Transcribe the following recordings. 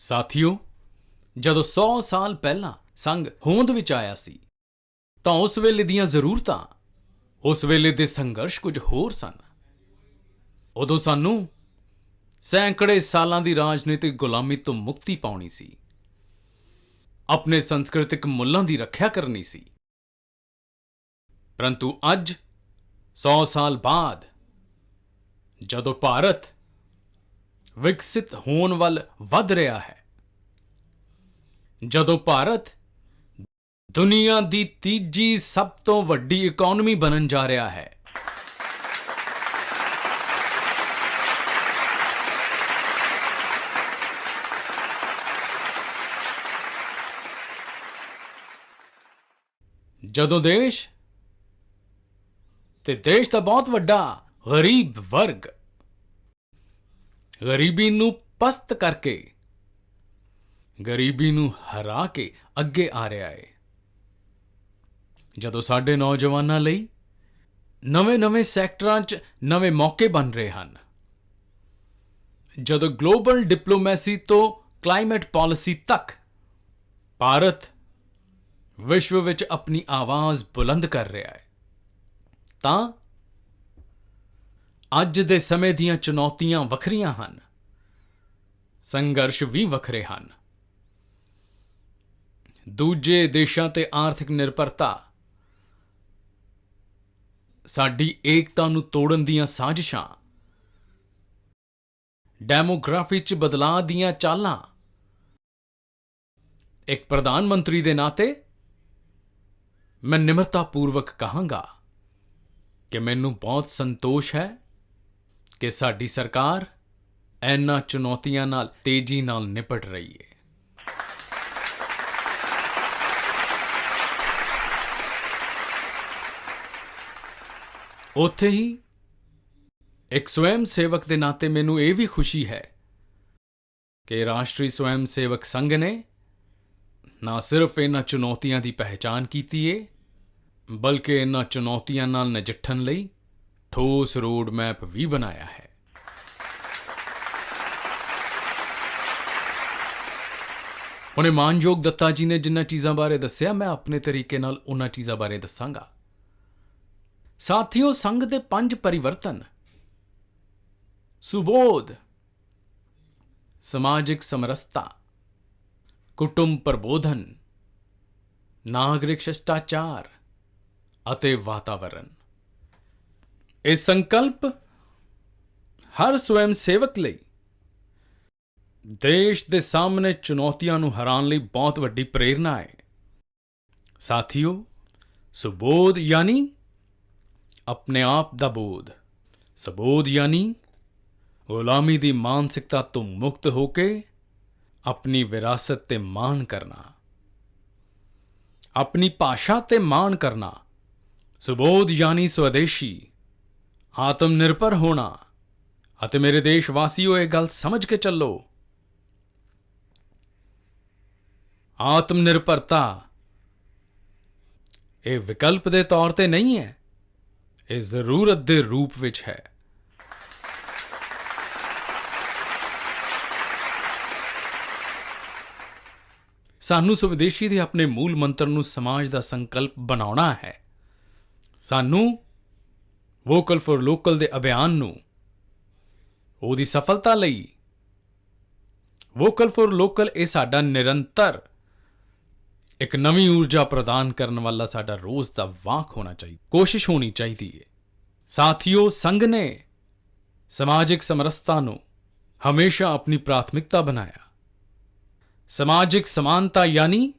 ਸਾਥੀਓ, ਜਦੋਂ 100 ਸਾਲ ਪਹਿਲਾਂ ਸੰਘ ਹੋਂਦ ਵਿੱਚ ਆਇਆ ਸੀ ਤਾਂ ਉਸ ਵੇਲੇ ਦੀਆਂ ਜ਼ਰੂਰਤਾਂ, ਉਸ ਵੇਲੇ ਦੇ ਸੰਘਰਸ਼ ਕੁਝ ਹੋਰ ਸਨ। ਉਦੋਂ ਸਾਨੂੰ ਸੈਂਕੜੇ ਸਾਲਾਂ ਦੀ ਰਾਜਨੀਤਿਕ ਗੁਲਾਮੀ ਤੋਂ ਮੁਕਤੀ ਪਾਉਣੀ ਸੀ, ਆਪਣੇ ਸੰਸਕ੍ਰਿਤਿਕ ਮੁੱਲਾਂ ਦੀ ਰੱਖਿਆ ਕਰਨੀ ਸੀ। ਪਰੰਤੂ ਅੱਜ 100 ਸਾਲ ਬਾਅਦ ਜਦੋਂ ਭਾਰਤ ਵਿਕਸਿਤ ਹੋਣ ਵੱਲ ਵਧ ਰਿਹਾ ਹੈ, ਜਦੋਂ ਭਾਰਤ ਦੁਨੀਆ ਦੀ ਤੀਜੀ ਸਭ ਤੋਂ ਵੱਡੀ ਇਕਨੋਮੀ ਬਣਨ ਜਾ ਰਿਹਾ ਹੈ, ਜਦੋਂ ਦੇਸ਼ ਤੇ ਦੇਸ਼ ਦਾ ਬਹੁਤ ਵੱਡਾ ਗਰੀਬ ਵਰਗ ਗਰੀਬੀ ਨੂੰ ਪਸਤ ਕਰਕੇ, ਗਰੀਬੀ ਨੂੰ ਹਰਾ ਕੇ ਅੱਗੇ ਆ ਰਿਹਾ ਹੈ, ਜਦੋਂ ਸਾਡੇ ਨੌਜਵਾਨਾਂ ਲਈ ਨਵੇਂ-ਨਵੇਂ ਸੈਕਟਰਾਂ 'ਚ ਨਵੇਂ ਮੌਕੇ ਬਣ ਰਹੇ ਹਨ, ਜਦੋਂ ਗਲੋਬਲ ਡਿਪਲੋਮੈਸੀ ਤੋਂ ਕਲਾਈਮੇਟ ਪਾਲਿਸੀ ਤੱਕ ਭਾਰਤ ਵਿਸ਼ਵ ਵਿੱਚ ਆਪਣੀ ਆਵਾਜ਼ ਬੁਲੰਦ ਕਰ ਰਿਹਾ ਹੈ, ਤਾਂ ਅੱਜ ਦੇ ਸਮੇਂ ਦੀਆਂ ਚੁਣੌਤੀਆਂ ਵੱਖਰੀਆਂ ਹਨ, ਸੰਘਰਸ਼ ਵੀ ਵੱਖਰੇ ਹਨ। ਦੂਜੇ ਦੇਸ਼ਾਂ ਤੇ ਆਰਥਿਕ ਨਿਰਭਰਤਾ ਸਾਡੀ ਏਕਤਾ ਨੂੰ ਤੋੜਨ ਦੀਆਂ ਸਾਜ਼ਿਸ਼ਾਂ, ਡੈਮੋਗ੍ਰਾਫੀ 'ਚ ਬਦਲਾਅ ਦੀਆਂ ਚਾਲਾਂ। ਇੱਕ ਪ੍ਰਧਾਨ ਮੰਤਰੀ ਦੇ ਨਾਤੇ ਮੈਂ ਨਿਮਰਤਾਪੂਰਵਕ ਕਹਾਂਗਾ ਕਿ ਮੈਨੂੰ ਬਹੁਤ ਸੰਤੋਸ਼ ਹੈ ਕਿ ਸਾਡੀ ਸਰਕਾਰ ਇਹਨਾਂ ਚੁਣੌਤੀਆਂ ਨਾਲ ਤੇਜ਼ੀ ਨਾਲ ਨਿਪਟ ਰਹੀ ਹੈ। ਉੱਥੇ ਹੀ ਇੱਕ ਸਵੈਮ ਸੇਵਕ ਦੇ ਨਾਤੇ ਮੈਨੂੰ ਇਹ ਵੀ ਖੁਸ਼ੀ ਹੈ ਕਿ ਰਾਸ਼ਟਰੀ ਸਵੈਮ ਸੇਵਕ ਸੰਘ ਨੇ ਨਾ ਸਿਰਫ ਇਹਨਾਂ ਚੁਣੌਤੀਆਂ ਦੀ ਪਹਿਚਾਣ ਕੀਤੀ ਹੈ, ਬਲਕਿ ਇਹਨਾਂ ਚੁਣੌਤੀਆਂ ਨਾਲ ਨਜਿੱਠਣ ਲਈ ਠੋਸ ਰੋਡ ਮੈਪ ਵੀ ਬਣਾਇਆ ਹੈ। ਉਹਨੇ ਮਾਨਯੋਗ ਦੱਤਾ ਜੀ ਨੇ ਜਿਨ੍ਹਾਂ ਚੀਜ਼ਾਂ ਬਾਰੇ ਦੱਸਿਆ, ਮੈਂ ਆਪਣੇ ਤਰੀਕੇ ਨਾਲ ਉਹਨਾਂ ਚੀਜ਼ਾਂ ਬਾਰੇ ਦੱਸਾਂਗਾ। ਸਾਥੀਓ, ਸੰਘ ਦੇ 5 ਪਰਿਵਰਤਨ, ਸੁਬੋਧ, ਸਮਾਜਿਕ ਸਮਰਸਤਾ, ਕੁਟੁੰਬ ਪ੍ਰਬੋਧਨ, ਨਾਗਰਿਕ ਸ਼ਿਸ਼ਟਾਚਾਰ ਅਤੇ ਵਾਤਾਵਰਣ। ਇਹ ਸੰਕਲਪ ਹਰ ਸਵੈਮ ਸੇਵਕ ਲਈ ਦੇਸ਼ ਦੇ ਸਾਹਮਣੇ ਚੁਣੌਤੀਆਂ ਨੂੰ ਹਰਾਉਣ ਲਈ ਬਹੁਤ ਵੱਡੀ ਪ੍ਰੇਰਨਾ ਹੈ। ਸਾਥੀਓ, ਸੁਬੋਧ ਯਾਨੀ ਆਪਣੇ ਆਪ ਦਾ ਬੋਧ, ਸੁਬੋਧ ਯਾਨੀ ਗੁਲਾਮੀ ਦੀ ਮਾਨਸਿਕਤਾ ਤੋਂ ਮੁਕਤ ਹੋ ਕੇ ਆਪਣੀ ਵਿਰਾਸਤ ਤੇ ਮਾਣ ਕਰਨਾ, ਆਪਣੀ ਭਾਸ਼ਾ ਤੇ ਮਾਣ ਕਰਨਾ। ਸੁਬੋਧ ਯਾਨੀ ਸਵਦੇਸ਼ੀ, ਆਤਮ ਨਿਰਭਰ ਹੋਣਾ। ਅਤੇ ਮੇਰੇ ਦੇਸ਼ ਵਾਸੀਓ, ਇਹ ਗੱਲ ਸਮਝ ਕੇ ਚੱਲੋ, ਆਤਮ ਨਿਰਭਰਤਾ ਇਹ ਵਿਕਲਪ ਦੇ ਤੌਰ ਤੇ ਨਹੀਂ ਹੈ, ਇਹ ਜ਼ਰੂਰਤ ਦੇ ਰੂਪ ਵਿੱਚ ਹੈ। ਸਾਨੂੰ ਸਵਦੇਸ਼ੀ ਦੇ ਆਪਣੇ ਮੂਲ ਮੰਤਰ ਨੂੰ ਸਮਾਜ ਦਾ ਸੰਕਲਪ ਬਣਾਉਣਾ ਹੈ। ਸਾਨੂੰ ਵੋਕਲ ਫॉर ਲੋਕਲ ਦੇ ਅਭਿਆਨ ਨੂੰ ਉਹਦੀ ਸਫਲਤਾ ਲਈ, ਵੋਕਲ ਫॉर ਲੋਕਲ ਇਹ ਸਾਡਾ ਨਿਰੰਤਰ ਇੱਕ ਨਵੀਂ ਊਰਜਾ ਪ੍ਰਦਾਨ ਕਰਨ ਵਾਲਾ ਸਾਡਾ ਰੋਜ਼ ਦਾ ਵਾਕ ਹੋਣਾ ਚਾਹੀਦਾ, ਕੋਸ਼ਿਸ਼ ਹੋਣੀ ਚਾਹੀਦੀ ਹੈ। ਸਾਥੀਓ, ਸੰਘ ਨੇ ਸਮਾਜਿਕ ਸਮਰਸਤਾ ਨੂੰ ਹਮੇਸ਼ਾ ਆਪਣੀ ਪ੍ਰਾਥਮਿਕਤਾ ਬਣਾਇਆ। ਸਮਾਜਿਕ ਸਮਾਨਤਾ ਯਾਨੀ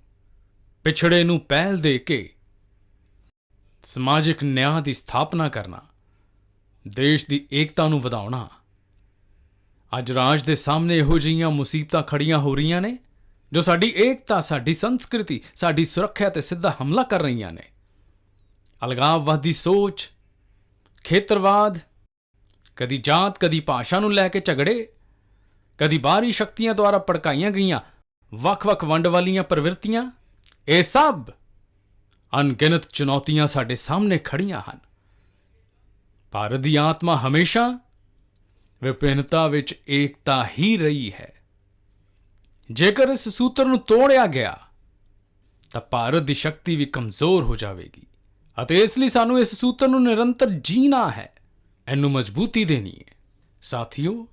ਪਿਛੜੇ ਨੂੰ ਪਹਿਲ ਦੇ ਕੇ ਸਮਾਜਿਕ ਨਿਆਂ ਦੀ ਸਥਾਪਨਾ ਕਰਨਾ, ਦੇਸ਼ ਦੀ ਏਕਤਾ ਨੂੰ ਵਧਾਉਣਾ। ਅੱਜ ਰਾਜ ਦੇ ਸਾਹਮਣੇ ਇਹੋ ਜਿਹੀਆਂ ਮੁਸੀਬਤਾਂ ਖੜੀਆਂ ਹੋ ਰਹੀਆਂ ਨੇ ਜੋ ਸਾਡੀ ਏਕਤਾ, ਸਾਡੀ ਸੰਸਕ੍ਰਿਤੀ, ਸਾਡੀ ਸੁਰੱਖਿਆ ਤੇ ਸਿੱਧਾ ਹਮਲਾ ਕਰ ਰਹੀਆਂ ਨੇ। ਅਲਗਾਵਵਾਦੀ ਸੋਚ, ਖੇਤਰਵਾਦ, ਕਦੀ ਜਾਤ ਕਦੀ ਭਾਸ਼ਾ ਨੂੰ ਲੈ ਕੇ ਝਗੜੇ, ਕਦੀ ਬਾਹਰੀ ਸ਼ਕਤੀਆਂ ਦੁਆਰਾ ਭੜਕਾਈਆਂ ਗਈਆਂ ਵੱਖ-ਵੱਖ ਵੰਡ ਵਾਲੀਆਂ ਪ੍ਰਵਿਰਤੀਆਂ, ਇਹ ਸਭ ਅਣਗਿਣਤ ਚੁਣੌਤੀਆਂ ਸਾਡੇ ਸਾਹਮਣੇ ਖੜੀਆਂ ਹਨ। ਭਾਰਤ ਦੀ ਆਤਮਾ ਹਮੇਸ਼ਾ ਵਿਭਿੰਨਤਾ ਵਿੱਚ ਏਕਤਾ ਹੀ ਰਹੀ ਹੈ। ਜੇਕਰ ਇਸ ਸੂਤਰ ਨੂੰ ਤੋੜਿਆ ਗਿਆ ਤਾਂ ਭਾਰਤ ਦੀ ਸ਼ਕਤੀ ਵੀ ਕਮਜ਼ੋਰ ਹੋ ਜਾਵੇਗੀ ਅਤੇ ਇਸ ਲਈ ਸਾਨੂੰ ਇਸ ਸੂਤਰ ਨੂੰ ਨਿਰੰਤਰ ਜੀਣਾ ਹੈ, ਇਹਨੂੰ ਮਜ਼ਬੂਤੀ ਦੇਣੀ ਹੈ। ਸਾਥੀਓ,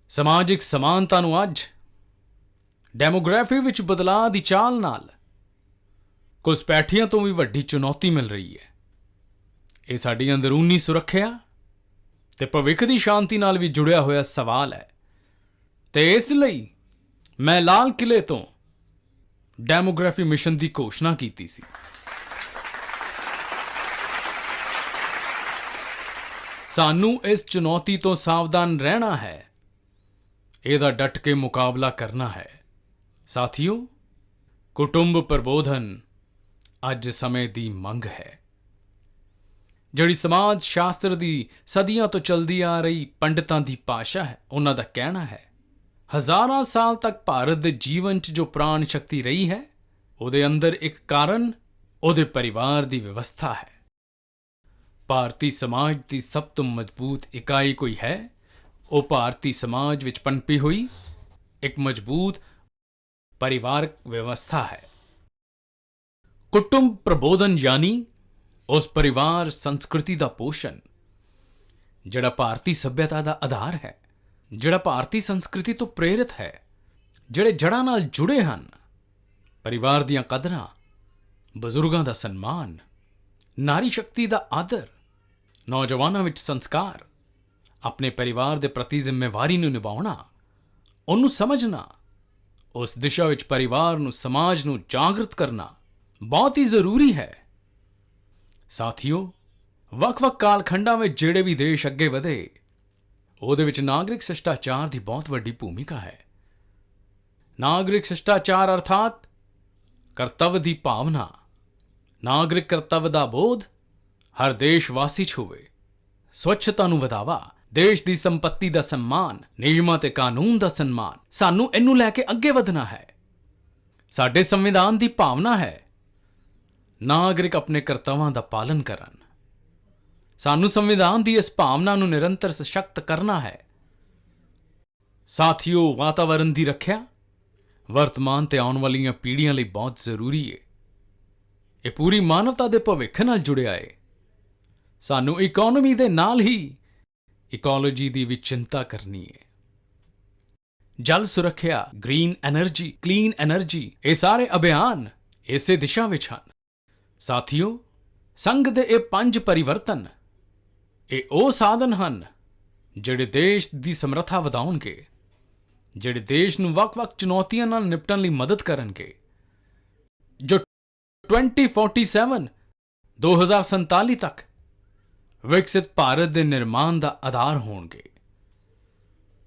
ਸਮਾਜਿਕ ਸਮਾਨਤਾ ਨੂੰ ਅੱਜ ਡੈਮੋਗ੍ਰਾਫੀ ਵਿੱਚ ਬਦਲਾਅ ਦੀ ਚਾਲ ਨਾਲ ਘੁਸਪੈਠੀਆਂ ਤੋਂ ਵੀ ਵੱਡੀ ਚੁਣੌਤੀ ਮਿਲ ਰਹੀ ਹੈ। ਇਹ ਸਾਡੀ ਅੰਦਰੂਨੀ ਸੁਰੱਖਿਆ ਤੇ ਭਵਿੱਖ ਦੀ ਸ਼ਾਂਤੀ ਨਾਲ ਵੀ ਜੁੜਿਆ ਹੋਇਆ ਸਵਾਲ ਹੈ ਤੇ ਇਸ ਲਈ ਮੈਂ ਲਾਲ ਕਿਲੇ ਤੋਂ ਡੈਮੋਗ੍ਰਾਫੀ ਮਿਸ਼ਨ ਦੀ ਘੋਸ਼ਣਾ ਕੀਤੀ ਸੀ। ਸਾਨੂੰ ਇਸ ਚੁਣੌਤੀ ਤੋਂ ਸਾਵਧਾਨ ਰਹਿਣਾ ਹੈ, ਇਹਦਾ ਡਟ ਕੇ ਮੁਕਾਬਲਾ ਕਰਨਾ ਹੈ। ਸਾਥੀਓ, ਕੁਟੁੰਬ ਪ੍ਰਬੋਧਨ ਅੱਜ ਸਮੇਂ ਦੀ ਮੰਗ ਹੈ। ਜਿਹੜੀ ਸਮਾਜ ਸ਼ਾਸਤਰ ਦੀ ਸਦੀਆਂ ਤੋਂ ਚਲਦੀ ਆ ਰਹੀ ਪੰਡਤਾਂ ਦੀ ਭਾਸ਼ਾ ਹੈ, ਉਹਨਾਂ ਦਾ ਕਹਿਣਾ ਹੈ, ਹਜ਼ਾਰਾਂ ਸਾਲ ਤੱਕ ਭਾਰਤ ਦੇ ਜੀਵਨ 'ਚ ਜੋ ਪ੍ਰਾਣ ਸ਼ਕਤੀ ਰਹੀ ਹੈ, ਉਹਦੇ ਅੰਦਰ ਇੱਕ ਕਾਰਨ ਉਹਦੇ ਪਰਿਵਾਰ ਦੀ ਵਿਵਸਥਾ ਹੈ। ਭਾਰਤੀ ਸਮਾਜ ਦੀ ਸਭ ਤੋਂ ਮਜ਼ਬੂਤ ਇਕਾਈ ਕੋਈ ਹੈ, ਉਹ ਭਾਰਤੀ ਸਮਾਜ ਵਿੱਚ ਪਨਪੀ ਹੋਈ ਇੱਕ ਮਜ਼ਬੂਤ ਪਰਿਵਾਰਕ ਵਿਵਸਥਾ ਹੈ। ਕੁਟੁੰਬ ਪ੍ਰਬੋਧਨ ਯਾਨੀ ਉਸ ਪਰਿਵਾਰ ਸੰਸਕ੍ਰਿਤੀ ਦਾ ਪੋਸ਼ਣ ਜਿਹੜਾ ਭਾਰਤੀ ਸੱਭਿਅਤਾ ਦਾ ਆਧਾਰ ਹੈ, ਜਿਹੜਾ ਭਾਰਤੀ ਸੰਸਕ੍ਰਿਤੀ ਤੋਂ ਪ੍ਰੇਰਿਤ ਹੈ, ਜਿਹੜੇ ਜੜ੍ਹਾਂ ਨਾਲ ਜੁੜੇ ਹਨ। ਪਰਿਵਾਰ ਦੀਆਂ ਕਦਰਾਂ, ਬਜ਼ੁਰਗਾਂ ਦਾ ਸਨਮਾਨ, ਨਾਰੀ ਸ਼ਕਤੀ ਦਾ ਆਦਰ, ਨੌਜਵਾਨਾਂ ਵਿੱਚ ਸੰਸਕਾਰ, ਆਪਣੇ ਪਰਿਵਾਰ ਦੇ ਪ੍ਰਤੀ ਜ਼ਿੰਮੇਵਾਰੀ ਨੂੰ ਨਿਭਾਉਣਾ, ਉਹਨੂੰ ਸਮਝਣਾ, ਉਸ ਦਿਸ਼ਾ ਵਿੱਚ ਪਰਿਵਾਰ ਨੂੰ, ਸਮਾਜ ਨੂੰ ਜਾਗਰਤ ਕਰਨਾ ਬਹੁਤ ਹੀ ਜ਼ਰੂਰੀ ਹੈ। ਸਾਥੀਓ, ਵੱਖ-ਵੱਖ ਕਾਲਖੰਡਾਂ ਵਿੱਚ ਜਿਹੜੇ ਵੀ ਦੇਸ਼ ਅੱਗੇ ਵਧੇ, ਉਹਦੇ ਵਿੱਚ ਨਾਗਰਿਕ ਸ਼ਿਸ਼ਟਾਚਾਰ ਦੀ ਬਹੁਤ ਵੱਡੀ ਭੂਮਿਕਾ ਹੈ। ਨਾਗਰਿਕ ਸ਼ਿਸ਼ਟਾਚਾਰ ਅਰਥਾਤ ਕਰਤੱਵ ਦੀ ਭਾਵਨਾ, ਨਾਗਰਿਕ ਕਰਤੱਵ ਦਾ ਬੋਧ ਹਰ ਦੇਸ਼ ਵਾਸੀ 'ਚ ਹੋਵੇ। ਸਵੱਛਤਾ ਨੂੰ ਵਧਾਵਾ, ਦੇਸ਼ ਦੀ ਸੰਪत्ति ਦਾ ਸਨਮਾਨ, ਨਿਯਮਾਂ ਤੇ ਕਾਨੂੰਨ ਦਾ ਸਨਮਾਨ, ਸਾਨੂੰ ਇਹਨੂੰ ਲੈ ਕੇ ਅੱਗੇ ਵਧਣਾ ਹੈ। ਸਾਡੇ ਸੰਵਿਧਾਨ ਦੀ ਭਾਵਨਾ ਹੈ ਨਾਗਰਿਕ ਆਪਣੇ ਕਰਤੱਵਾਂ ਦਾ ਪਾਲਨ ਕਰਨ। ਸਾਨੂੰ ਸੰਵਿਧਾਨ ਦੀ ਇਸ ਭਾਵਨਾ ਨੂੰ ਨਿਰੰਤਰ ਸਸ਼ਕਤ ਕਰਨਾ ਹੈ। ਸਾਥੀਓ, ਵਾਤਾਵਰਣ ਦੀ ਰੱਖਿਆ ਵਰਤਮਾਨ ਤੇ ਆਉਣ ਵਾਲੀਆਂ ਪੀੜ੍ਹੀਆਂ ਲਈ ਬਹੁਤ ਜ਼ਰੂਰੀ ਹੈ। ਇਹ ਪੂਰੀ ਮਾਨਵਤਾ ਦੇ ਭਵਿੱਖ ਨਾਲ ਜੁੜਿਆ ਹੈ। ਸਾਨੂੰ ਇਕੋਨੋਮੀ ਦੇ ਨਾਲ ਹੀ ਇਕੋਲੋਜੀ ਦੀ ਵੀ ਚਿੰਤਾ ਕਰਨੀ ਹੈ। ਜਲ ਸੁਰੱਖਿਆ, ਗ੍ਰੀਨ ਐਨਰਜੀ, ਕਲੀਨ ਐਨਰਜੀ, ਇਹ ਸਾਰੇ ਅਭਿਆਨ ਇਸੇ ਦਿਸ਼ਾ ਵਿੱਚ ਹਨ। ਸਾਥੀਓ, ਸੰਘ ਦੇ ਇਹ 5 ਪਰਿਵਰਤਨ, ਇਹ ਉਹ ਸਾਧਨ ਹਨ ਜਿਹੜੇ ਦੇਸ਼ ਦੀ ਸਮਰੱਥਾ ਵਧਾਉਣਗੇ, ਜਿਹੜੇ ਦੇਸ਼ ਨੂੰ ਵੱਖ-ਵੱਖ ਚੁਣੌਤੀਆਂ ਨਾਲ ਨਿਪਟਣ ਲਈ ਮਦਦ ਕਰਨਗੇ, ਜੋ 2047 2047 ਤੱਕ ਵਿਕਸਿਤ ਭਾਰਤ ਦੇ ਨਿਰਮਾਣ ਦਾ ਆਧਾਰ ਹੋਣਗੇ।